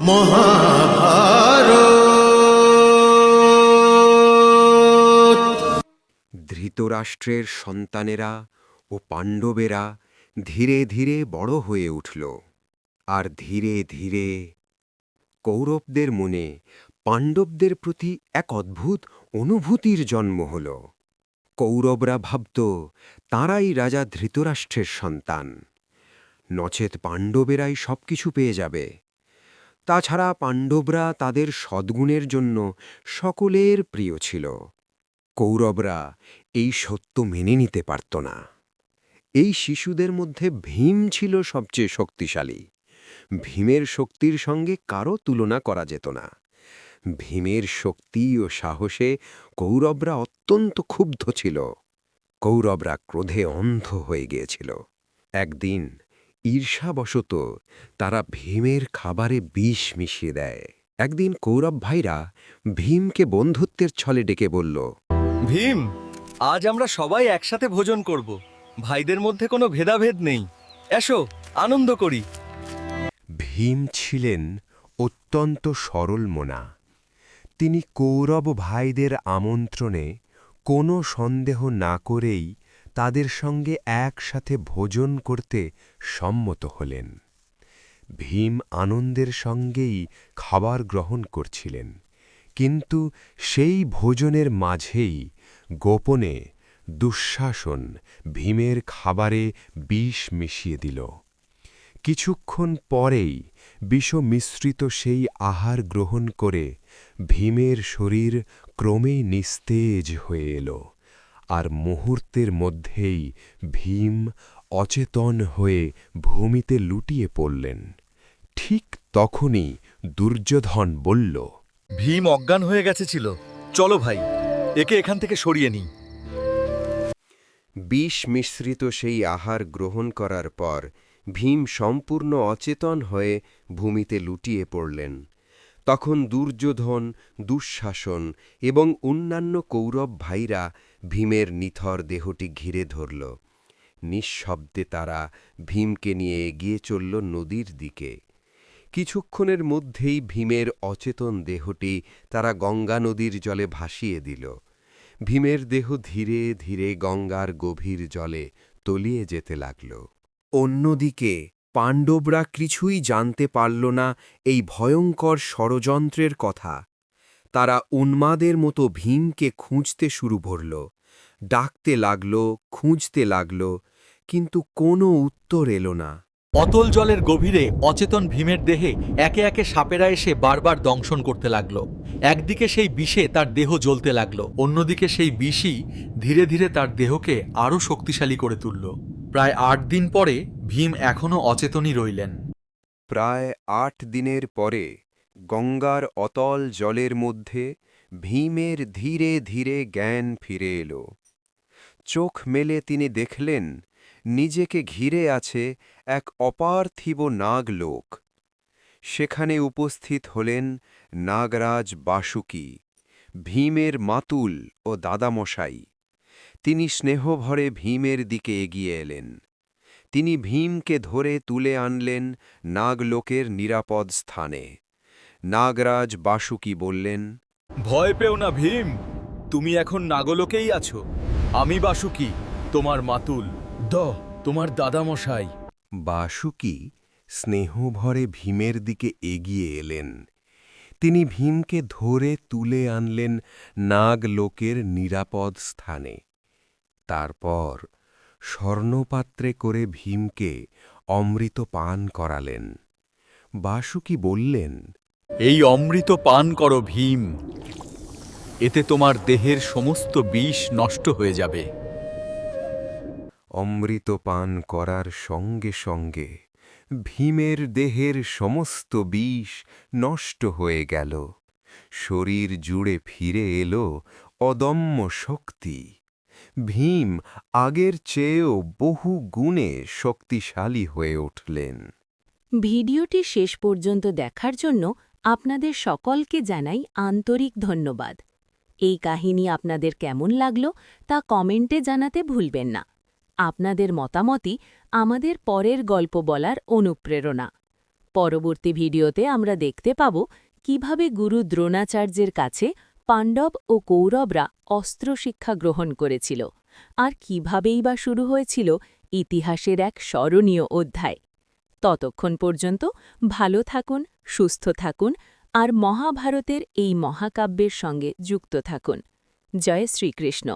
মহাভারত। ধৃতরাষ্ট্রের সন্তানেরা ও পাণ্ডবেরা ধীরে ধীরে বড় হয়ে উঠল, আর ধীরে ধীরে কৌরবদের মনে পাণ্ডবদের প্রতি এক অদ্ভুত অনুভূতির জন্ম হল। কৌরবরা ভাবত তাঁরাই রাজা ধৃতরাষ্ট্রের সন্তান, নচেত পাণ্ডবেরাই সব কিছু পেয়ে যাবে। তাছাড়া পাণ্ডবরা তাদের সদ্গুণের জন্য সকলের প্রিয় ছিল। কৌরবরা এই সত্য মেনে নিতে পারত না। এই শিশুদের মধ্যে ভীম ছিল সবচেয়ে শক্তিশালী। ভীমের শক্তির সঙ্গে কারও তুলনা করা যেত না। ভীমের শক্তি ও সাহসে কৌরবরা অত্যন্ত ক্ষুব্ধ ছিল। কৌরবরা ক্রোধে অন্ধ হয়ে গিয়েছিল। একদিন ঈর্ষাবশত তারা ভীমের খাবারে বিষ মিশিয়ে দেয়। একদিন কৌরব ভাইরা ভীমকে বন্ধুত্বের ছলে ডেকে বলল, ভীম, আজ আমরা সবাই একসাথে ভোজন করব। ভাইদের মধ্যে কোনো ভেদাভেদ নেই, এসো আনন্দ করি। ভীম ছিলেন অত্যন্ত সরল মনা। তিনি কৌরব ভাইদের আমন্ত্রণে কোনো সন্দেহ না করেই তাদের সঙ্গে একসাথে ভোজন করতে সম্মত হলেন। ভীম আনন্দের সঙ্গেই খাবার গ্রহণ করছিলেন, কিন্তু সেই ভোজনের মাঝেই গোপনে দুঃশাসন ভীমের খাবারে বিষ মিশিয়ে দিল। কিছুক্ষণ পরেই বিষমিশ্রিত সেই আহার গ্রহণ করে ভীমের শরীর ক্রমেই নিস্তেজ হয়ে এল, আর মুহূর্তের মধ্যেই ভীম অচেতন হয়ে ভূমিতে লুটিয়ে পড়লেন। ঠিক তখনই দুর্যোধন বলল, ভীম অজ্ঞান হয়ে গেছে ছিল, চলো ভাই, একে এখান থেকে সরিয়ে নিই। বিষ মিশ্রিত সেই আহার গ্রহণ করার পর ভীম সম্পূর্ণ অচেতন হয়ে ভূমিতে লুটিয়ে পড়লেন। তখন দুর্যোধন, দুঃশাসন এবং অন্যান্য কৌরব ভাইরা ভীমের নিথর দেহটি ঘিরে ধরল। নিঃশব্দে তারা ভীমকে নিয়ে এগিয়ে চলল নদীর দিকে। কিছুক্ষণের মধ্যেই ভীমের অচেতন দেহটি তারা গঙ্গা নদীর জলে ভাসিয়ে দিল। ভীমের দেহ ধীরে ধীরে গঙ্গার গভীর জলে তলিয়ে যেতে লাগল। অন্যদিকে পাণ্ডবরা কিছুই জানতে পারল না এই ভয়ঙ্কর ষড়যন্ত্রের কথা। তারা উন্মাদের মতো ভীমকে খুঁজতে শুরু করল, ডাকতে লাগল, খুঁজতে লাগল, কিন্তু কোনো উত্তর এলো না। অতল জলের গভীরে অচেতন ভীমের দেহে একে একে সাপেরা এসে বারবার দংশন করতে লাগলো। একদিকে সেই বিষে তার দেহ জ্বলতে লাগলো, অন্যদিকে সেই বিষই ধীরে ধীরে তার দেহকে আরও শক্তিশালী করে তুলল। প্রায় ৮ দিন পরে ভীম এখনও অচেতনই রইলেন। প্রায় ৮ দিনের পরে গঙ্গার অতল জলের মধ্যে ভীমের ধীরে ধীরে জ্ঞান ফিরে এল। চোখ মেলে তিনি দেখলেন নিজেকে ঘিরে আছে এক অপার্থিব নাগলোক। সেখানে উপস্থিত হলেন নাগরাজ বাসুকী, ভীমের মাতুল ও দাদামশাই। তিনি স্নেহভরে ভীমের দিকে এগিয়ে এলেন। তিনি ভীমকে ধরে তুলে আনলেন নাগলোকের নিরাপদ স্থানে। নাগরাজ বাসুকী বললেন, ভয় পেও না ভীম, তুমি এখন নাগলোকেই আছো। আমি বাসুকী, তোমার মাতুল, তোমার দাদামশাই। বাসুকী স্নেহভরে ভীমের দিকে এগিয়ে এলেন। তিনি ভীমকে ধরে তুলে আনলেন নাগলোকের নিরাপদ স্থানে। তারপর স্বর্ণপাত্রে করে ভীমকে অমৃত পান করালেন। বাসুকী বললেন, এই অমৃত পান করো ভীম, এতে তোমার দেহের সমস্ত বিষ নষ্ট হয়ে যাবে। অমৃত পান করার সঙ্গে সঙ্গে ভীমের দেহের সমস্ত বিষ নষ্ট হয়ে গেল। শরীর জুড়ে ফিরে এলো অদম্য শক্তি। ভীম আগের চেয়েও বহু গুণে শক্তিশালী হয়ে উঠলেন। ভিডিওটি শেষ পর্যন্ত দেখার জন্য আপনাদের সকলকে জানাই আন্তরিক ধন্যবাদ। এই কাহিনী আপনাদের কেমন লাগলো তা কমেন্টে জানাতে ভুলবেন না। আপনাদের মতামতই আমাদের পরের গল্প বলার অনুপ্রেরণা। পরবর্তী ভিডিওতে আমরা দেখতে পাব কিভাবে গুরু দ্রোণাচার্যের কাছে পাণ্ডব ও কৌরবরা অস্ত্র শিক্ষা গ্রহণ করেছিল আর কিভাবেই বা শুরু হয়েছিল ইতিহাসের এক স্মরণীয় অধ্যায়। ততক্ষণ পর্যন্ত ভালো থাকুন, সুস্থ থাকুন আর মহাভারতের এই মহাকাব্যের সঙ্গে যুক্ত থাকুন। জয় শ্রীকৃষ্ণ।